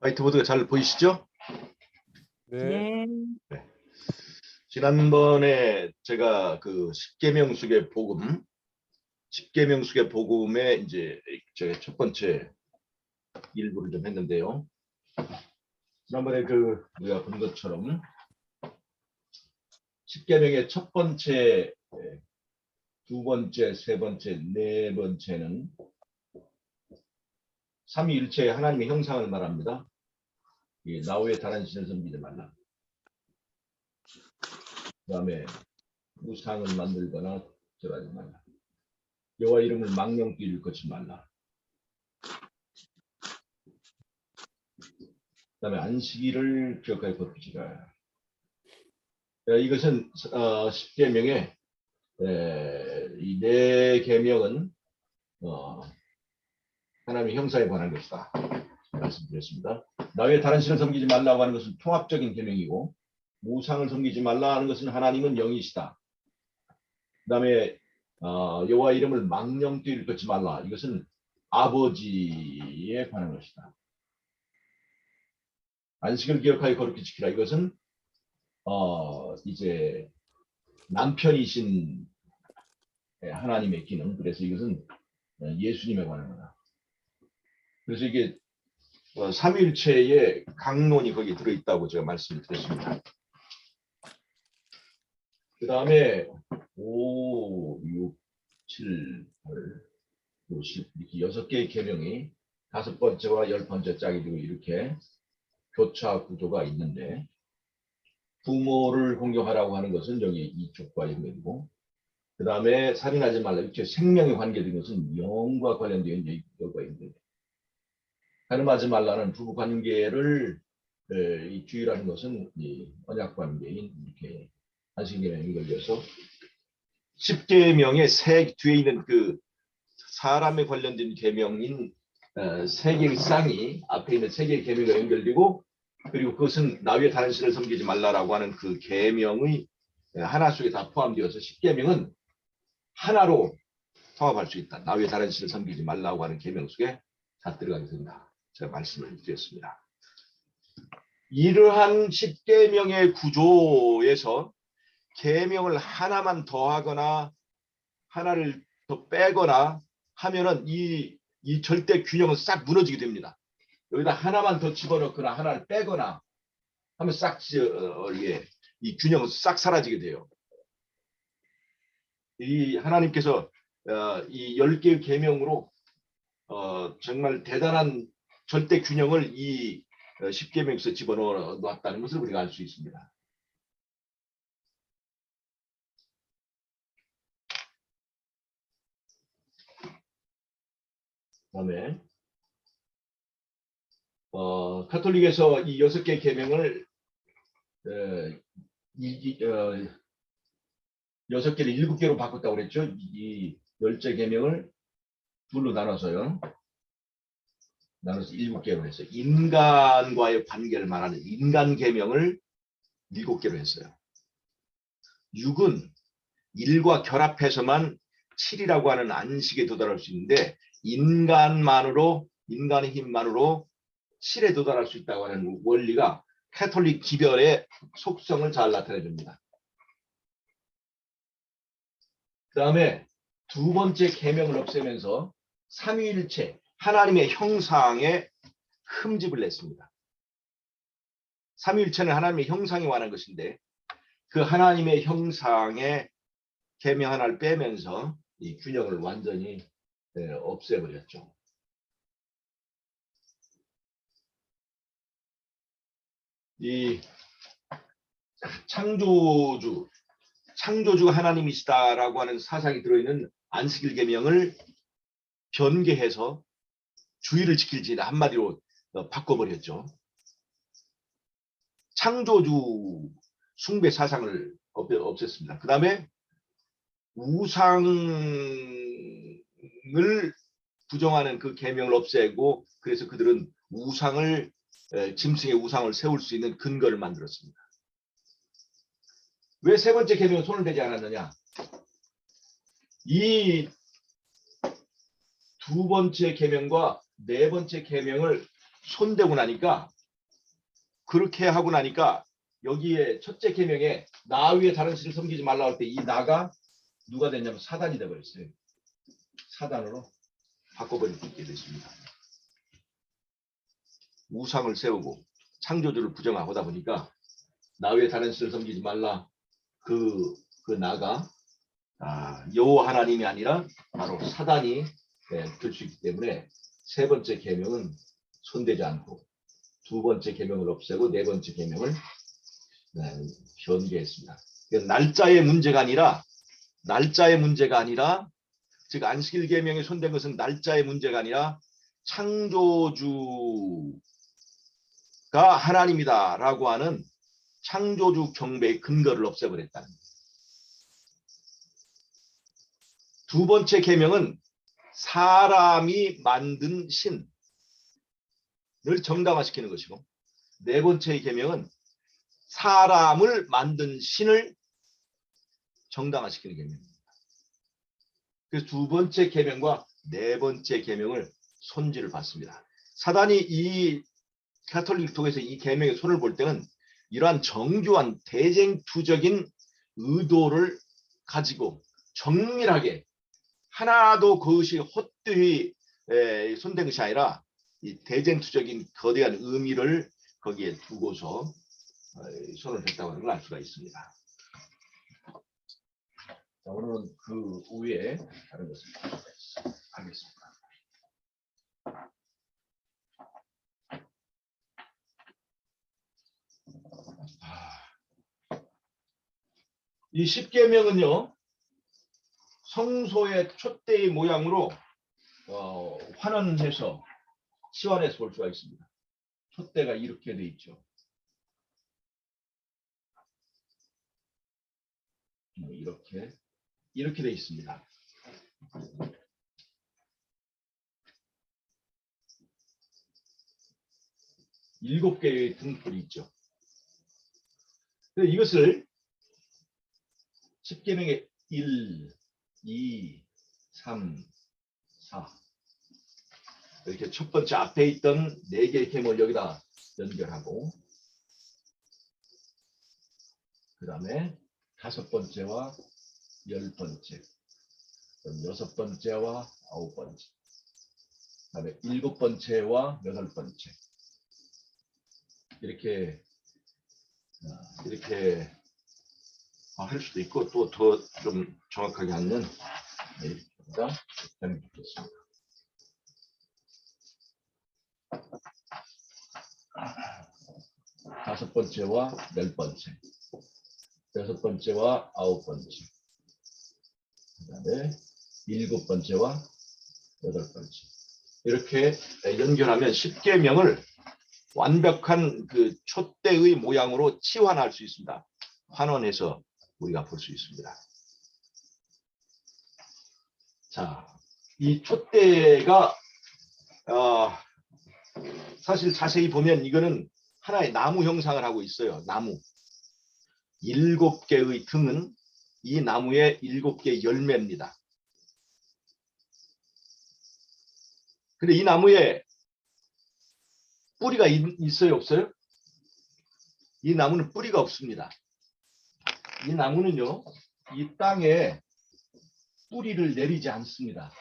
화이트보드가 잘 보이시죠? 네. 네. 지난번에 제가 그 십계명수의 복음, 십계명수의 복음에 이제 제가 첫 번째 일부를 좀 했는데요. 지난번에 그 우리가 본 것처럼 십계명의 첫 번째, 두 번째, 세 번째, 네 번째는 삼위일체의 하나님의 형상을 말합니다. 나 외에 다른 신을 섬기지 말라. 그 다음에 우상을 만들거나 절하지 말라. 여호와 이름을 망령되이 일컫지 말라. 그 다음에 안식일을 기억하여 거두지라. 이것은 십계명의 이 네 계명은 하나님의 형상에 관한 것이다 말씀드렸습니다. 나 외에 다른 신을 섬기지 말라고 하는 것은 통합적인 계명이고, 우상을 섬기지 말라 하는 것은 하나님은 영이시다. 그 다음에 여호와 이름을 망령되이 일컫지 말라, 이것은 아버지에 관한 것이다. 안식을 기억하여 거룩히 지키라, 이것은 이제 남편이신 하나님의 기능, 그래서 이것은 예수님에 관한 거다. 그래서 이게 삼위일체의 강론이 거기 들어있다고 제가 말씀을 드렸습니다. 그 다음에 5, 6, 7, 8, 10 이렇게 6개의 계명이 5번째와 10번째 짝이 되고 이렇게 교차 구조가 있는데, 부모를 공경하라고 하는 것은 여기 이쪽과 연결이고, 그 다음에 살인하지 말라, 이렇게 생명에 관계된 것은 영과 관련된 여기가 있는데, 가늠하지 말라는 부부 관계를 이 주의라는 것은 이 언약 관계인 이렇게 안식일에 연결돼서 십계명의 세 뒤에 있는 그 사람에 관련된 계명인 세 개의 쌍이 앞에 있는 세 개의 계명과 연결되고, 그리고 그것은 나 외에 다른 신을 섬기지 말라라고 하는 그 계명의 하나 속에 다 포함되어서 십계명은 하나로 통합할 수 있다. 나 외에 다른 신을 섬기지 말라고 하는 계명 속에 다 들어가게 된다. 제가 말씀을 드렸습니다. 이러한 십계명의 구조에서 계명을 하나만 더하거나 하나를 더 빼거나 하면은 이 절대 균형은 싹 무너지게 됩니다. 여기다 하나만 더 집어넣거나 하나를 빼거나 하면 싹 이게 이 균형은 싹 사라지게 돼요. 이 하나님께서 이 10개의 계명으로 정말 대단한 절대 균형을 이 십계명에서 집어넣어 놨다는 것을 우리가 알 수 있습니다. 그다음에 카톨릭에서 이 6개의 계명을 6개를 7개로 바꿨다고 그랬죠. 이 10째 계명을 둘로 나눠서요. 나눠서 7개로 했어요. 인간과의 관계를 말하는 인간 계명을 7개로 했어요. 6은 1과 결합해서만 7이라고 하는 안식에 도달할 수 있는데, 인간의 힘만으로 7에 도달할 수 있다고 하는 원리가 카톨릭 기별의 속성을 잘 나타내줍니다. 그 다음에 두 번째 계명을 없애면서 삼위일체 하나님의 형상에 흠집을 냈습니다. 삼위일체는 하나님의 형상에 관한 것인데, 그 하나님의 형상의 계명 하나를 빼면서 이 균형을 완전히 없애버렸죠. 이 창조주가 하나님이시다라고 하는 사상이 들어있는 안식일 계명을 변개해서 주의를 지킬지 한마디로 바꿔버렸죠. 창조주 숭배 사상을 없앴습니다. 그 다음에 우상을 부정하는 그 계명을 없애고, 그래서 그들은 짐승의 우상을 세울 수 있는 근거를 만들었습니다. 왜 세 번째 계명에 손을 대지 않았느냐? 이 두 번째 계명과 네 번째 계명을 손대고 나니까 그렇게 하고 나니까 여기에 첫째 계명에 나 위에 다른 신을 섬기지 말라 할 때 이 나가 누가 됐냐면 사단이 되어버렸어요. 사단으로 바꿔버릴 수 있게 됐습니다. 우상을 세우고 창조주를 부정하다 보니까 나 위에 다른 신을 섬기지 말라 그 나가 여호와 하나님이 아니라 바로 사단이 될 수 있기 때문에 세 번째 계명은 손대지 않고 두 번째 계명을 없애고 네 번째 계명을 변개했습니다. 날짜의 문제가 아니라 즉 안식일 계명에 손댄 것은 날짜의 문제가 아니라 창조주가 하나님이다라고 하는 창조주 경배의 근거를 없애버렸다는 거예요. 두 번째 계명은 사람이 만든 신을 정당화시키는 것이고 네 번째 계명은 사람을 만든 신을 정당화시키는 계명입니다. 그래서 두 번째 계명과 네 번째 계명을 손질을 받습니다. 사단이 이 가톨릭 통해서 이 계명에 손을 볼 때는 이러한 정교한 대쟁투적인 의도를 가지고 정밀하게 하나도 그것이 헛되이 손댄 것이 아니라 이 대쟁투적인 거대한 의미를 거기에 두고서 손을 댔다고 하는 걸 알 수가 있습니다. 자, 오늘은 그 위에 다른 것을 하겠습니다. 이 십계명은요 성소의 촛대의 모양으로 환원해서 치환해서 볼 수가 있습니다. 촛대가 이렇게 돼 있죠. 이렇게 돼 있습니다. 일곱 개의 등불이 있죠. 이것을 십계명의 1, 2, 3, 4 이렇게 첫 번째 앞에 있던 네 개의 계명을 여기다 연결하고 그 다음에 다섯 번째와 열 번째, 여섯 번째와 아홉 번째, 그 다음에 일곱 번째와 여덟 번째 이렇게 할 수도 있고 또 더 좀 정확하게 하면 이렇게 되겠습니다. 다섯 번째와 열 번째, 여섯 번째와 아홉 번째, 그다음에 일곱 번째와 여덟 번째 이렇게 연결하면 십계명을 완벽한 그 촛대의 모양으로 치환할 수 있습니다. 환원해서 우리가 볼 수 있습니다. 자, 이 촛대가 사실 자세히 보면 이거는 하나의 나무 형상을 하고 있어요. 나무. 일곱 개의 등은 이 나무의 일곱 개의 열매입니다. 근데 이 나무에 뿌리가 있어요, 없어요? 이 나무는 뿌리가 없습니다. 이 나무는요, 이 땅에 뿌리를 내리지 않습니다.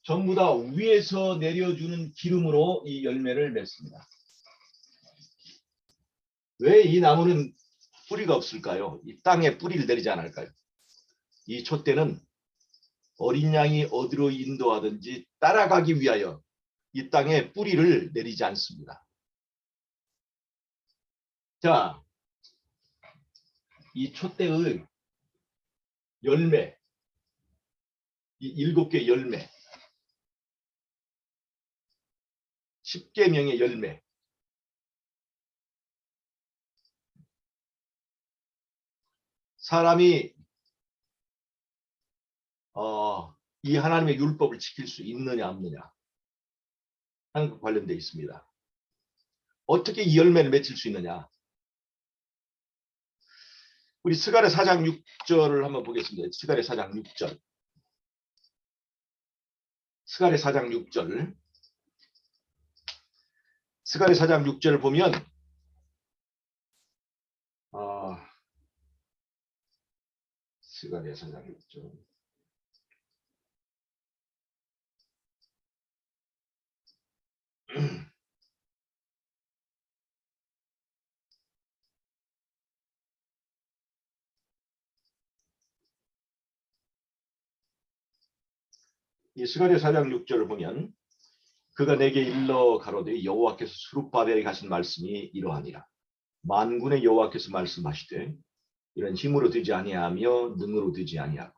전부 다 위에서 내려주는 기름으로 이 열매를 맺습니다. 왜 이 나무는 뿌리가 없을까요? 이 땅에 뿌리를 내리지 않을까요? 이 촛대는 어린 양이 어디로 인도하든지 따라가기 위하여 이 땅에 뿌리를 내리지 않습니다. 자, 이 촛대의 열매, 이 일곱 개 열매, 십계명의 열매, 사람이 이 하나님의 율법을 지킬 수 있느냐 없느냐 하는 것 관련되어 있습니다. 어떻게 이 열매를 맺을 수 있느냐? 우리 스가랴 4장 6절을 한번 보겠습니다. 스가랴 4장 6절. 스가랴 4장 6절. 스가랴 4장 6절을 보면 스가랴 4장 6절 이 스가랴 4장 6절을 보면 그가 내게 일러 가로되 여호와께서 스룹바벨에 가신 말씀이 이러하니라. 만군의 여호와께서 말씀하시되 이런 힘으로 되지 아니하며 능으로 되지 아니하고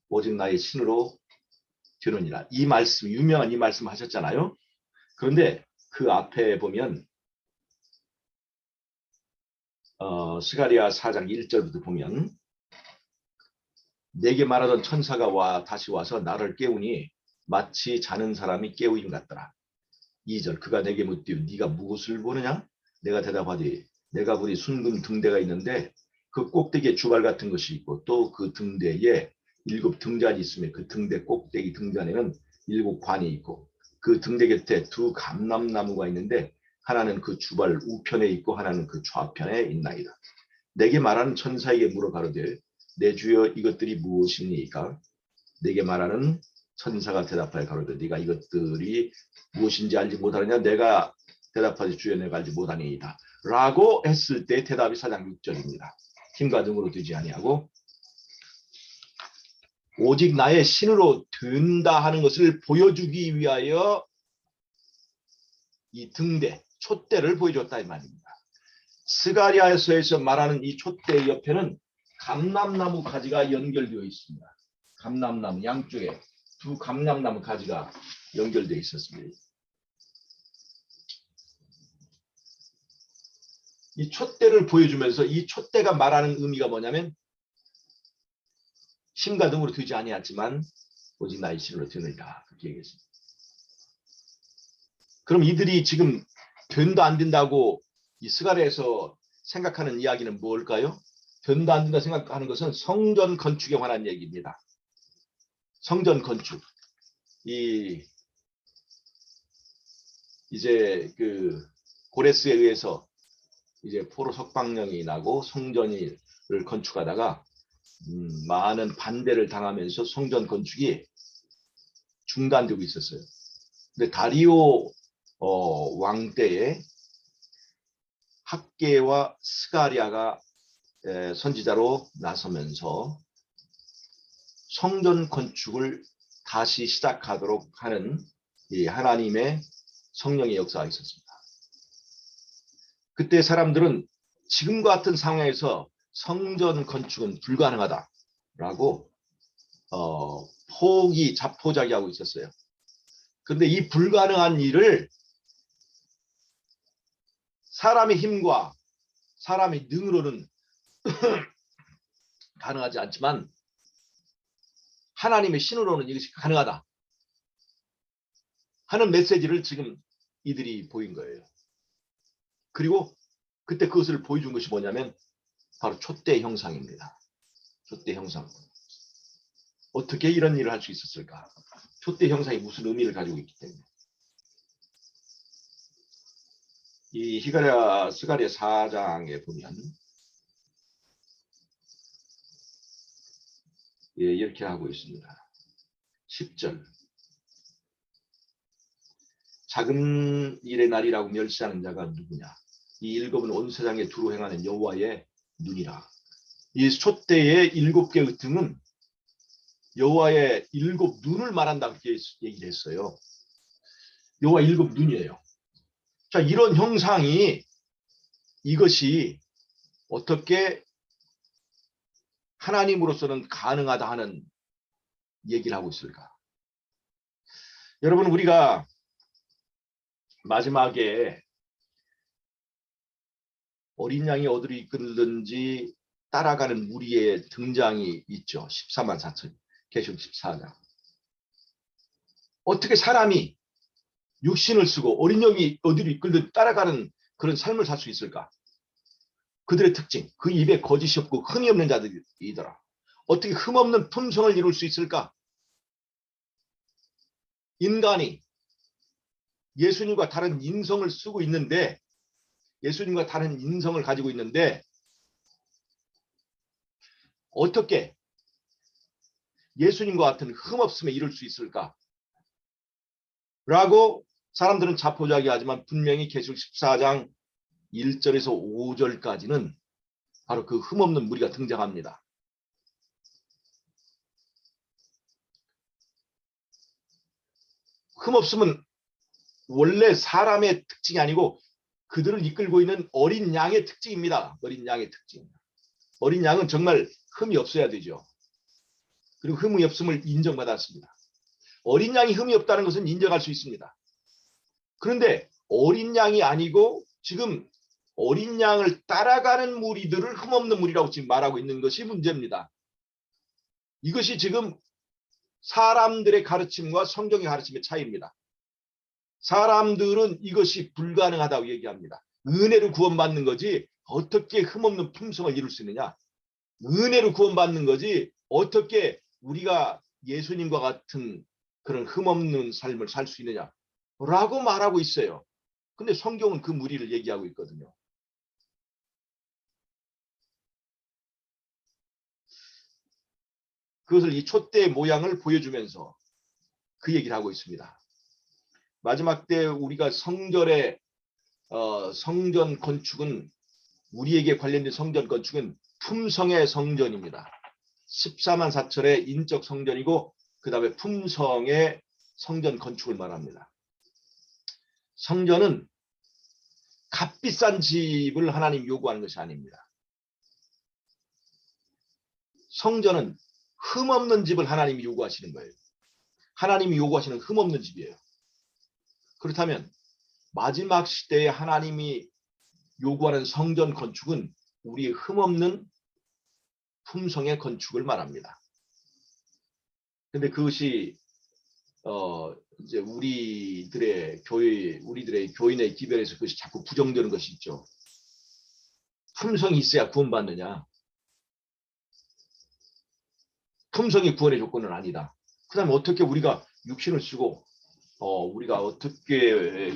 오직 나의 신으로 되느니라. 이 말씀, 유명한 이 말씀 하셨잖아요. 그런데 그 앞에 보면 스가랴 4장 1절부터 보면 내게 말하던 천사가 다시 와서 나를 깨우니 마치 자는 사람이 깨우임 같더라. 2절 그가 내게 묻되 네가 무엇을 보느냐? 내가 대답하되 내가 보니 순금 등대가 있는데 그 꼭대기에 주발 같은 것이 있고 또 그 등대에 7 등잔이 있으며 그 등대 꼭대기 등잔에는 7 관이 있고 그 등대 곁에 2 감람나무가 있는데 하나는 그 주발 우편에 있고 하나는 그 좌편에 있나이다. 내게 말하는 천사에게 물어 가로되 내 주여 이것들이 무엇입니까? 내게 말하는 천사가 대답하여 가로되 네가 이것들이 무엇인지 알지 못하느냐? 내가 대답하지 주여 내가 알지 못하니이다. 라고 했을 때 대답이 4장 6절입니다. 힘과 능으로 되지 아니하고 오직 나의 신으로 된다 하는 것을 보여주기 위하여 이 등대, 촛대를 보여줬다 이 말입니다. 스가랴서에서 말하는 이 촛대 옆에는 감람나무 가지가 연결되어 있습니다. 감람나무 양쪽에 2 감람나무 가지가 연결되어 있었습니다. 이 촛대를 보여주면서 이 촛대가 말하는 의미가 뭐냐면 힘과 능으로 되지 아니하지만 오직 나의 신으로 되느니라 그렇게 얘기했습니다. 그럼 이들이 지금 된다 안 된다고 이 스가랴에서 생각하는 이야기는 뭘까요? 된다 안 된다 생각하는 것은 성전 건축에 관한 얘기입니다. 성전 건축. 이제 그 고레스에 의해서 이제 포로 석방령이 나고 성전을 건축하다가 많은 반대를 당하면서 성전 건축이 중단되고 있었어요. 근데 다리오 왕 때에 학개와 스가랴가 선지자로 나서면서 성전 건축을 다시 시작하도록 하는 이 하나님의 성령의 역사가 있었습니다. 그때 사람들은 지금과 같은 상황에서 성전 건축은 불가능하다라고 자포자기하고 있었어요. 그런데 이 불가능한 일을 사람의 힘과 사람의 능으로는 가능하지 않지만 하나님의 신으로는 이것이 가능하다 하는 메시지를 지금 이들이 보인 거예요. 그리고 그때 그것을 보여준 것이 뭐냐면 바로 촛대 형상입니다. 촛대 형상. 어떻게 이런 일을 할 수 있었을까? 촛대 형상이 무슨 의미를 가지고 있기 때문에. 이 스가랴 4장에 보면 이렇게 하고 있습니다. 10절 작은 일의 날이라고 멸시하는 자가 누구냐? 이 7은 온 세상에 두루 행하는 여호와의 눈이라. 이 촛대의 7개의 등은 여호와의 7 눈을 말한다 그렇게 얘기를 했어요. 여호와 7 눈이에요. 자, 이런 형상이 이것이 어떻게 하나님으로서는 가능하다 하는 얘기를 하고 있을까? 여러분 우리가 마지막에 어린 양이 어디로 이끌든지 따라가는 무리의 등장이 있죠. 14만 4천 계시록 14장. 어떻게 사람이 육신을 쓰고 어린 양이 어디로 이끌든 따라가는 그런 삶을 살 수 있을까? 그들의 특징, 그 입에 거짓이 없고 흠이 없는 자들이더라. 어떻게 흠없는 품성을 이룰 수 있을까? 인간이 예수님과 다른 인성을 쓰고 있는데, 예수님과 다른 인성을 가지고 있는데 어떻게 예수님과 같은 흠없음에 이룰 수 있을까? 라고 사람들은 자포자기하지만 분명히 계시록 14장 1절에서 5절까지는 바로 그 흠없는 무리가 등장합니다. 흠없음은 원래 사람의 특징이 아니고 그들을 이끌고 있는 어린 양의 특징입니다. 어린 양의 특징. 어린 양은 정말 흠이 없어야 되죠. 그리고 흠이 없음을 인정받았습니다. 어린 양이 흠이 없다는 것은 인정할 수 있습니다. 그런데 어린 양이 아니고 지금 어린 양을 따라가는 무리들을 흠없는 무리라고 지금 말하고 있는 것이 문제입니다. 이것이 지금 사람들의 가르침과 성경의 가르침의 차이입니다. 사람들은 이것이 불가능하다고 얘기합니다. 은혜로 구원받는 거지 어떻게 흠없는 품성을 이룰 수 있느냐. 은혜로 구원받는 거지 어떻게 우리가 예수님과 같은 그런 흠없는 삶을 살 수 있느냐 라고 말하고 있어요. 근데 성경은 그 무리를 얘기하고 있거든요. 그것을 이 촛대의 모양을 보여주면서 그 얘기를 하고 있습니다. 마지막 때 우리가 성전의 성전 건축은 우리에게 관련된 성전 건축은 품성의 성전입니다. 14만 4천의 인적 성전이고 그 다음에 품성의 성전 건축을 말합니다. 성전은 값비싼 집을 하나님 요구하는 것이 아닙니다. 성전은 흠없는 집을 하나님이 요구하시는 거예요. 하나님이 요구하시는 흠없는 집이에요. 그렇다면 마지막 시대에 하나님이 요구하는 성전 건축은 우리의 흠없는 품성의 건축을 말합니다. 근데 그것이 이제 우리들의 교인의 기별에서 그것이 자꾸 부정되는 것이 있죠. 품성이 있어야 구원받느냐. 품성이 구원의 조건은 아니다. 그 다음에 어떻게 우리가 육신을 쓰고 우리가 어떻게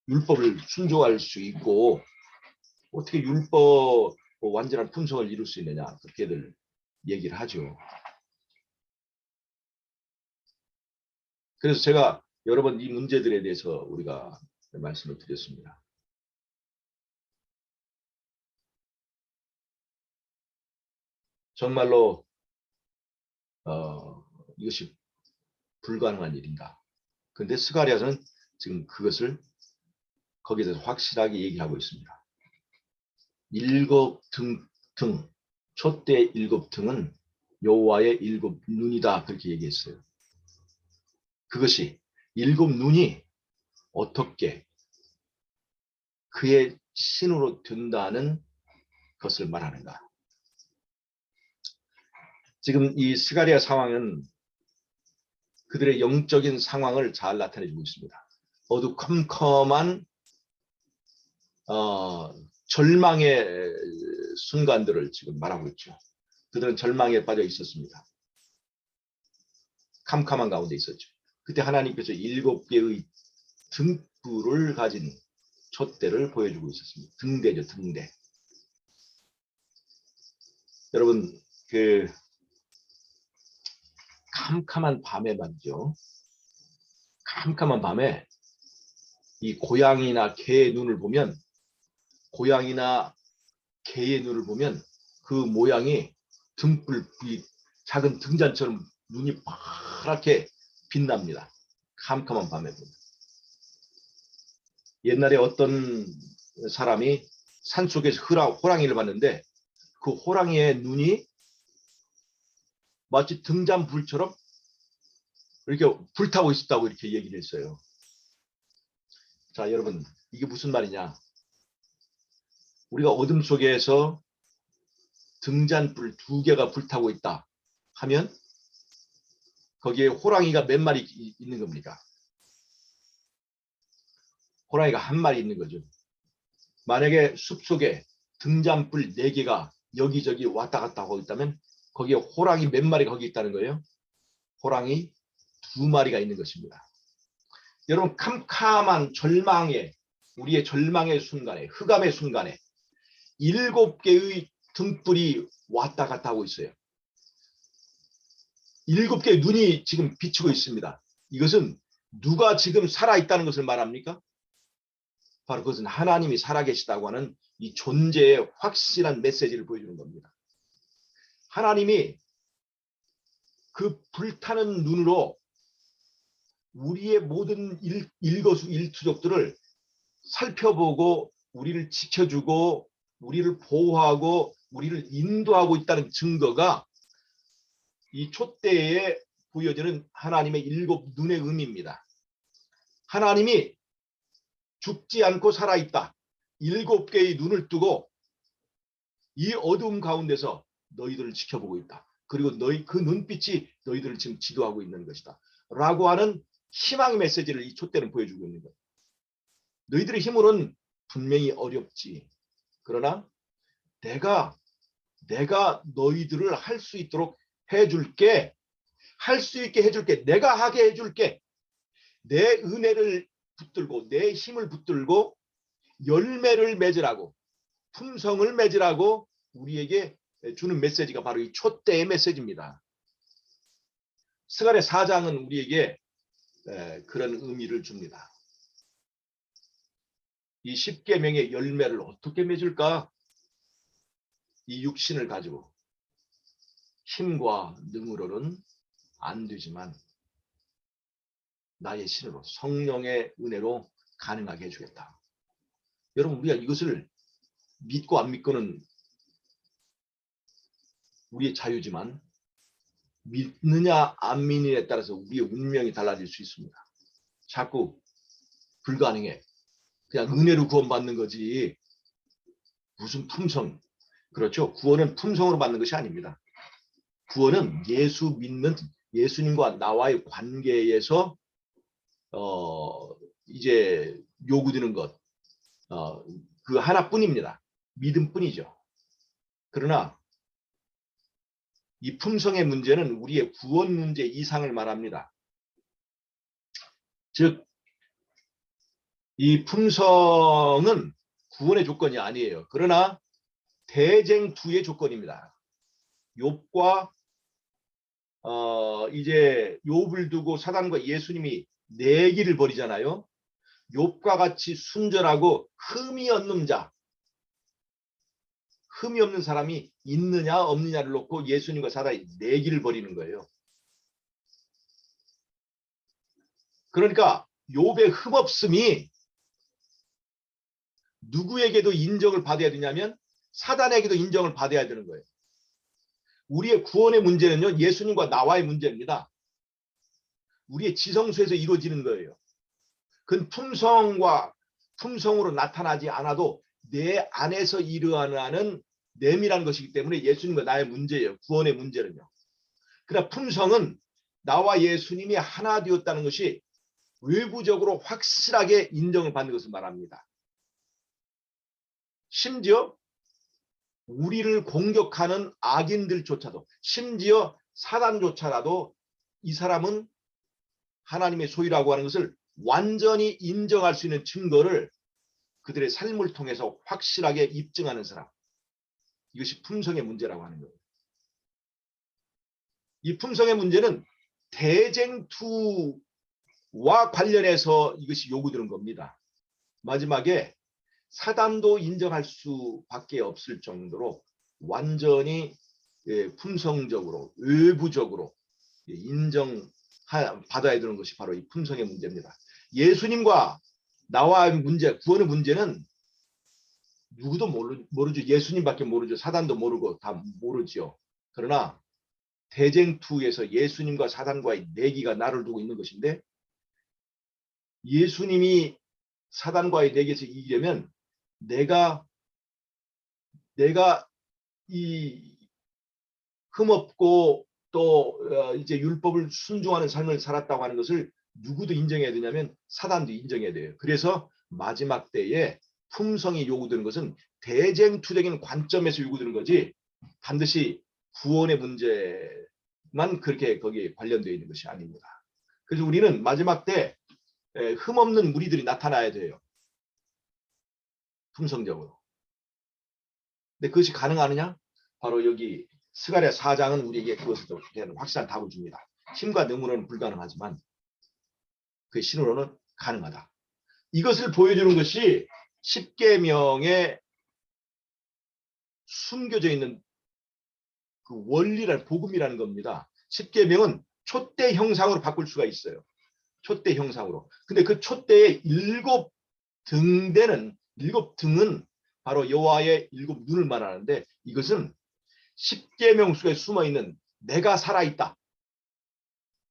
율법을 순종할 수 있고 어떻게 율법 완전한 품성을 이룰 수 있느냐 그렇게들 얘기를 하죠. 그래서 제가 여러 번 이 문제들에 대해서 우리가 말씀을 드렸습니다. 정말로 이것이 불가능한 일인가. 그런데 스가랴는 지금 그것을 거기에 대해서 확실하게 얘기하고 있습니다. 일곱 등, 촛대 일곱 등은 여호와의 일곱 눈이다 그렇게 얘기했어요. 그것이 일곱 눈이 어떻게 그의 신으로 된다는 것을 말하는가. 지금 이 스가랴 상황은 그들의 영적인 상황을 잘 나타내주고 있습니다. 어두컴컴한 절망의 순간들을 지금 말하고 있죠. 그들은 절망에 빠져 있었습니다. 캄캄한 가운데 있었죠. 그때 하나님께서 7개의 등불을 가진 촛대를 보여주고 있었습니다. 등대죠, 등대. 여러분, 그 캄캄한 밤에 말이죠. 캄캄한 밤에 이 고양이나 개의 눈을 보면, 고양이나 개의 눈을 보면 그 모양이 등불, 이 작은 등잔처럼 눈이 파랗게 빛납니다. 캄캄한 밤에 보면. 옛날에 어떤 사람이 산속에서 호랑이를 봤는데 그 호랑이의 눈이 마치 등잔불처럼 이렇게 불타고 있었다고 이렇게 얘기를 했어요. 자, 여러분, 이게 무슨 말이냐? 우리가 어둠 속에서 등잔불 2개가 불타고 있다 하면 거기에 호랑이가 몇 마리 있는 겁니까? 호랑이가 한 마리 있는 거죠. 만약에 숲속에 등잔불 4개가 여기저기 왔다 갔다 하고 있다면 거기에 호랑이 몇 마리가 거기 있다는 거예요? 호랑이 2마리가 있는 것입니다. 여러분 캄캄한 절망의 우리의 절망의 순간에 흑암의 순간에 7개의 등불이 왔다 갔다 하고 있어요. 7개의 눈이 지금 비치고 있습니다. 이것은 누가 지금 살아있다는 것을 말합니까? 바로 그것은 하나님이 살아계시다고 하는 이 존재의 확실한 메시지를 보여주는 겁니다. 하나님이 그 불타는 눈으로 우리의 모든 일거수일투족들을 살펴보고 우리를 지켜주고 우리를 보호하고 우리를 인도하고 있다는 증거가 이 촛대에 보여지는 하나님의 7 눈의 의미입니다. 하나님이 죽지 않고 살아있다. 7개의 눈을 뜨고 이 어두움 가운데서 너희들을 지켜보고 있다. 그리고 너희 그 눈빛이 너희들을 지금 지도하고 있는 것이다. 라고 하는 희망의 메시지를 이 촛대는 보여주고 있는 거예요. 너희들의 힘으로는 분명히 어렵지. 그러나 내가 너희들을 할 수 있도록 해줄게. 할 수 있게 해줄게. 내가 하게 해줄게. 내 은혜를 붙들고 내 힘을 붙들고 열매를 맺으라고 품성을 맺으라고 우리에게 주는 메시지가 바로 이 촛대의 메시지입니다. 스가랴 4장은 우리에게 그런 의미를 줍니다. 이 10계명의 열매를 어떻게 맺을까? 이 육신을 가지고 힘과 능으로는 안 되지만 나의 신으로 성령의 은혜로 가능하게 해주겠다. 여러분 우리가 이것을 믿고 안 믿고는 우리의 자유지만 믿느냐 안 믿느냐에 따라서 우리의 운명이 달라질 수 있습니다. 자꾸 불가능해. 그냥 은혜로 구원받는 거지 무슨 품성. 그렇죠. 구원은 품성으로 받는 것이 아닙니다. 구원은 예수 믿는 예수님과 나와의 관계에서 이제 요구되는 것 그 하나뿐입니다. 믿음뿐이죠. 그러나 이 품성의 문제는 우리의 구원 문제 이상을 말합니다. 즉 이 품성은 구원의 조건이 아니에요. 그러나 대쟁투의 조건입니다. 욥과 이제 욥을 두고 사단과 예수님이 내기를 벌이잖아요. 욥과 같이 순전하고 흠이 없는 자, 흠이 없는 사람이 있느냐 없느냐를 놓고 예수님과 사단이 내기를 벌이는 거예요. 그러니까 욥의 흠없음이 누구에게도 인정을 받아야 되냐면 사단에게도 인정을 받아야 되는 거예요. 우리의 구원의 문제는요, 예수님과 나와의 문제입니다. 우리의 지성소에서 이루어지는 거예요. 그건 품성으로 나타나지 않아도 내 안에서 일어나는 내밀한 것이기 때문에 예수님과 나의 문제예요. 구원의 문제는요. 그러나 품성은 나와 예수님이 하나 되었다는 것이 외부적으로 확실하게 인정을 받는 것을 말합니다. 심지어 우리를 공격하는 악인들조차도 심지어 사단조차라도 이 사람은 하나님의 소유라고 하는 것을 완전히 인정할 수 있는 증거를 그들의 삶을 통해서 확실하게 입증하는 사람. 이것이 품성의 문제라고 하는 거예요. 이 품성의 문제는 대쟁투와 관련해서 이것이 요구되는 겁니다. 마지막에 사단도 인정할 수밖에 없을 정도로 완전히 품성적으로 외부적으로 인정받아야 되는 것이 바로 이 품성의 문제입니다. 예수님과 나와의 문제, 구원의 문제는 누구도 모르죠. 예수님밖에 모르죠. 사단도 모르고 다 모르죠. 그러나 대쟁투에서 예수님과 사단과의 내기가 나를 두고 있는 것인데 예수님이 사단과의 내기에서 이기려면 내가 이 흠없고 또 이제 율법을 순종하는 삶을 살았다고 하는 것을 누구도 인정해야 되냐면 사단도 인정해야 돼요. 그래서 마지막 때에 품성이 요구되는 것은 대쟁투적인 관점에서 요구되는 거지 반드시 구원의 문제만 그렇게 거기에 관련되어 있는 것이 아닙니다. 그래서 우리는 마지막 때 흠없는 무리들이 나타나야 돼요. 품성적으로. 근데 그것이 가능하느냐? 바로 여기 스가랴 4장은 우리에게 그것에 대한 확실한 답을 줍니다. 힘과 능으로는 불가능하지만 그 신으로는 가능하다. 이것을 보여주는 것이 십계명에 숨겨져 있는 그 원리란 복음이라는 겁니다. 십계명은 촛대 형상으로 바꿀 수가 있어요. 촛대 형상으로. 근데 그 촛대의 일곱 등은 바로 여호와의 일곱 눈을 말하는데 이것은 십계명 속에 숨어 있는 내가 살아있다.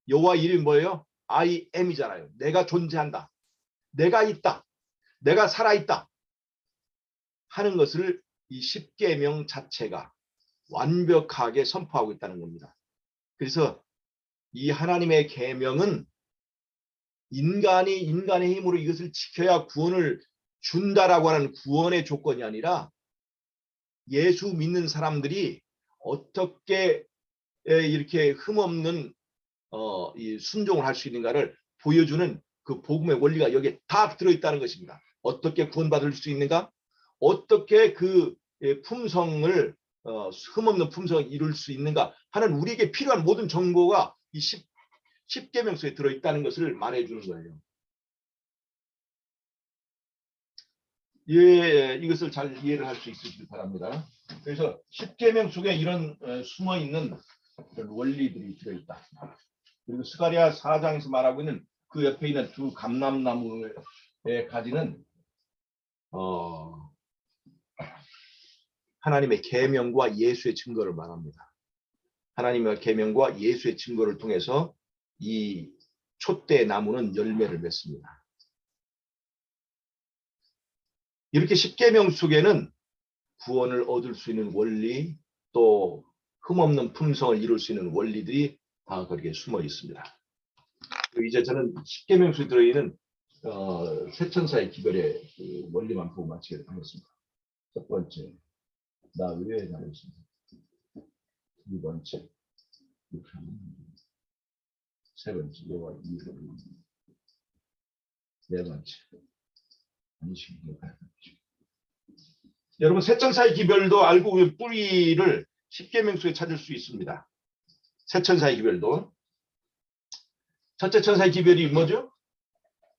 여호와 이름이 뭐예요? I am이잖아요. 내가 존재한다. 내가 있다. 내가 살아있다. 하는 것을 이 십계명 자체가 완벽하게 선포하고 있다는 겁니다. 그래서 이 하나님의 계명은 인간이 인간의 힘으로 이것을 지켜야 구원을 준다라고 하는 구원의 조건이 아니라 예수 믿는 사람들이 어떻게 이렇게 흠없는 이 순종을 할 수 있는가를 보여주는 그 복음의 원리가 여기에 다 들어있다는 것입니다. 어떻게 구원받을 수 있는가? 어떻게 그 품성을 흠없는 품성을 이룰 수 있는가 하는 우리에게 필요한 모든 정보가 이 십계명 속에 들어있다는 것을 말해주는 거예요. 예, 이것을 잘 이해를 할 수 있으시길 바랍니다. 그래서 십계명 속에 이런 숨어있는 그런 원리들이 들어있다. 그리고 스가랴 4장에서 말하고 있는 그 옆에 있는 두 감람나무에 가지는 하나님의 계명과 예수의 증거를 말합니다. 하나님의 계명과 예수의 증거를 통해서 이 촛대 나무는 열매를 맺습니다. 이렇게 십계명 속에는 구원을 얻을 수 있는 원리 또 흠없는 품성을 이룰 수 있는 원리들이 다 거기에 숨어 있습니다. 이제 저는 십계명 속에 들어있는 세천사의 기별의 그 원리만 보고 마치도록 하겠습니다. 첫 번째, 나 의외에 다녔습니다. 두 번째, 세 번째, 여호와 이름. 네 번째, 안식일. 여러분 세천사의 기별도 알고 보면 뿌리를 십계명 속에 찾을 수 있습니다. 세천사의 기별도. 첫째 천사의 기별이 뭐죠?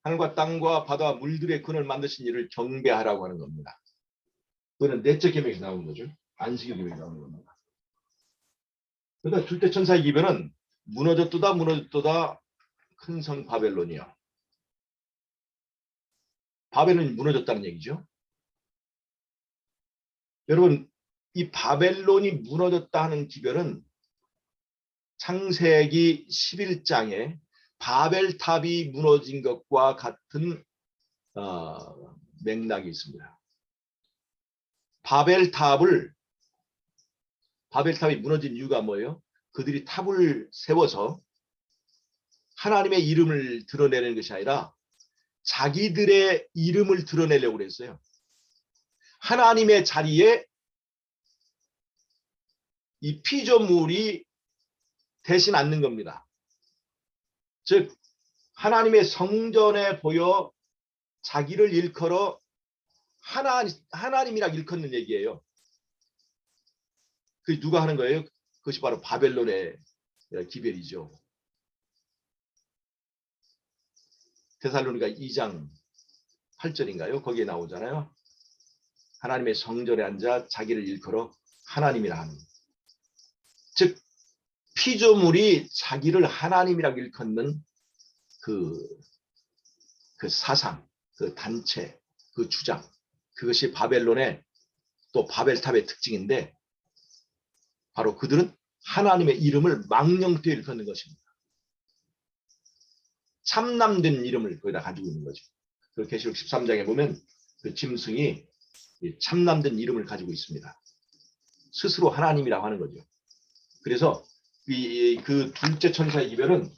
하늘과 땅과 바다와 물들의 근을 만드신 이를 경배하라고 하는 겁니다. 그거는 넷째 계명에서 나오는 거죠. 안식일 계명에 나오는 겁니다. 그러니까 둘째 천사의 기별은 무너졌도다 무너졌도다 큰 성 바벨론이요. 바벨론이 무너졌다는 얘기죠. 여러분 이 바벨론이 무너졌다 하는 기별은 창세기 11장에 바벨탑이 무너진 것과 같은 맥락이 있습니다. 바벨탑이 무너진 이유가 뭐예요? 그들이 탑을 세워서 하나님의 이름을 드러내는 것이 아니라 자기들의 이름을 드러내려고 그랬어요. 하나님의 자리에 이 피조물이 대신 앉는 겁니다. 즉 하나님의 성전에 보여 자기를 일컬어 하나님이라 일컫는 얘기예요. 그 누가 하는 거예요? 그것이 바로 바벨론의 기별이죠. 데살로니가 2장 8절인가요? 거기에 나오잖아요. 하나님의 성전에 앉아 자기를 일컬어 하나님이라 하는. 즉 피조물이 자기를 하나님이라고 일컫는 그 사상, 그 단체, 그 주장, 그것이 바벨론의 또 바벨탑의 특징인데 바로 그들은 하나님의 이름을 망령되이 일컫는 것입니다. 참남된 이름을 거기다 가지고 있는 거죠. 그 계시록 13장에 보면 그 짐승이 참남된 이름을 가지고 있습니다. 스스로 하나님이라고 하는 거죠. 그래서 그 둘째 천사의 기별은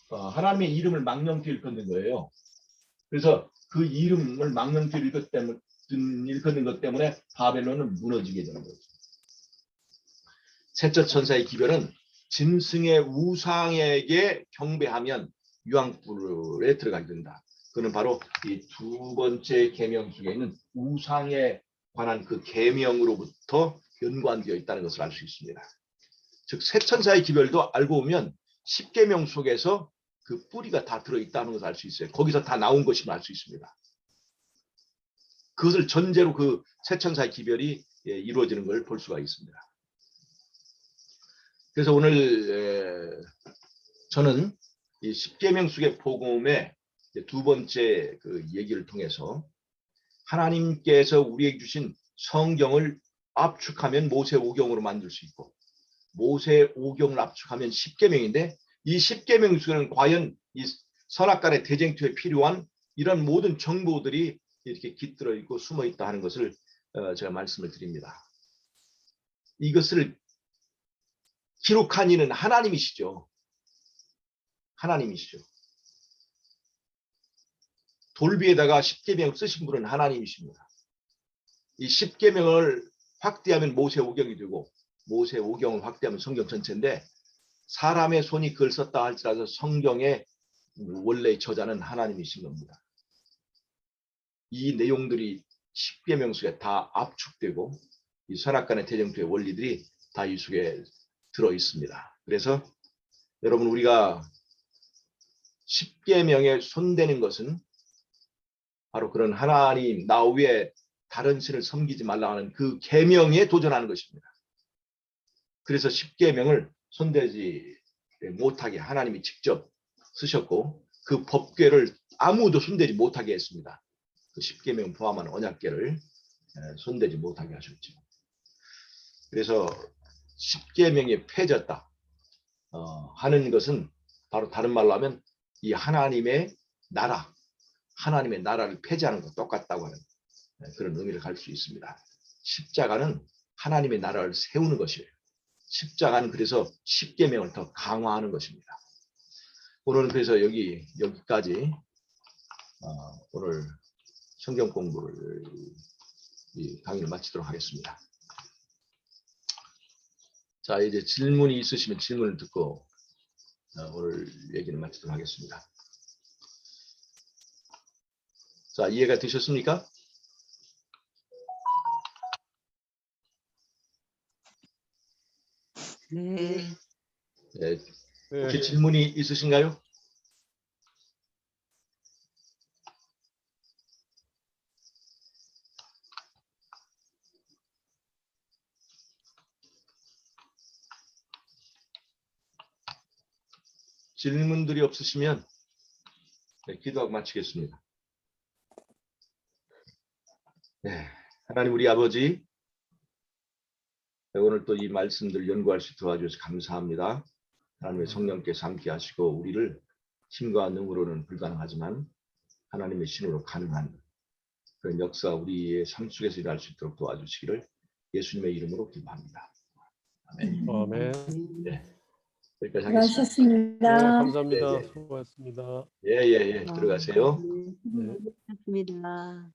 하나님의 이름을 망령되이 일컫는 거예요. 그래서 그 이름을 망령되이 일컫는 것 때문에 바벨론은 무너지게 되는 거죠. 셋째 천사의 기별은 짐승의 우상에게 경배하면 유황불에 들어가게 된다. 그는 바로 이 두 번째 계명 중에 있는 우상에 관한 그 계명으로부터 연관되어 있다는 것을 알 수 있습니다. 즉 새 천사의 기별도 알고 보면 10계명 속에서 그 뿌리가 다 들어있다는 것을 알 수 있어요. 거기서 다 나온 것임을 알 수 있습니다. 그것을 전제로 그 새 천사의 기별이 이루어지는 걸 볼 수가 있습니다. 그래서 오늘 저는 이 10계명 속의 복음의 두 번째 그 얘기를 통해서 하나님께서 우리에게 주신 성경을 압축하면 모세오경으로 만들 수 있고 모세오경을 압축하면 10계명인데 이 10계명 속에는 과연 이 선악간의 대쟁투에 필요한 이런 모든 정보들이 이렇게 깃들어 있고 숨어 있다 하는 것을 제가 말씀을 드립니다. 이것을 기록한 이는 하나님이시죠. 하나님이시죠. 돌비에다가 10계명 쓰신 분은 하나님이십니다. 이 10계명을 확대하면 모세오경이 되고 모세오경을 확대하면 성경 전체인데 사람의 손이 글 썼다 할지라도 성경의 원래 저자는 하나님이신 겁니다. 이 내용들이 10계명 속에 다 압축되고 이 선악간의 대쟁투의 원리들이 다 이 속에 들어 있습니다. 그래서 여러분 우리가 10계명에 손대는 것은 바로 그런 하나님 나 외에 다른 신을 섬기지 말라 하는 그 계명에 도전하는 것입니다. 그래서 10계명을 손대지 못하게 하나님이 직접 쓰셨고 그 법궤를 아무도 손대지 못하게 했습니다. 그 10계명 포함한 언약궤를 손대지 못하게 하셨죠. 그래서 10계명이 폐졌다 하는 것은 바로 다른 말로 하면 이 하나님의 나라를 폐지하는 것 똑같다고 하는 그런 의미를 갈 수 있습니다. 십자가는 하나님의 나라를 세우는 것이에요. 십자가는 그래서 10계명을 더 강화하는 것입니다. 오늘은 그래서 여기까지 오늘 성경 공부를 이 강의를 마치도록 하겠습니다. 자, 이제 질문이 있으시면 질문을 듣고 오늘 얘기를 마치도록 하겠습니다. 자, 이해가 되셨습니까? 네. 네. 네. 혹시 질문이 있으신가요? 질문들이 없으시면 기도하고 마치겠습니다. 네, 하나님 우리 아버지 오늘 또 이 말씀들 연구할 수 있도록 도와주셔서 감사합니다. 하나님의 성령께서 함께 하시고 우리를 힘과 능으로는 불가능하지만 하나님의 신으로 가능한 그런 역사 우리의 삶 속에서 일할 수 있도록 도와주시기를 예수님의 이름으로 기도합니다. 아멘. 아멘. 네, 여기까지 하겠습니다. 수고하셨습니다. 네, 감사합니다. 네, 네. 수고하셨습니다. 예, 들어가세요. 네. 수고하셨습니다.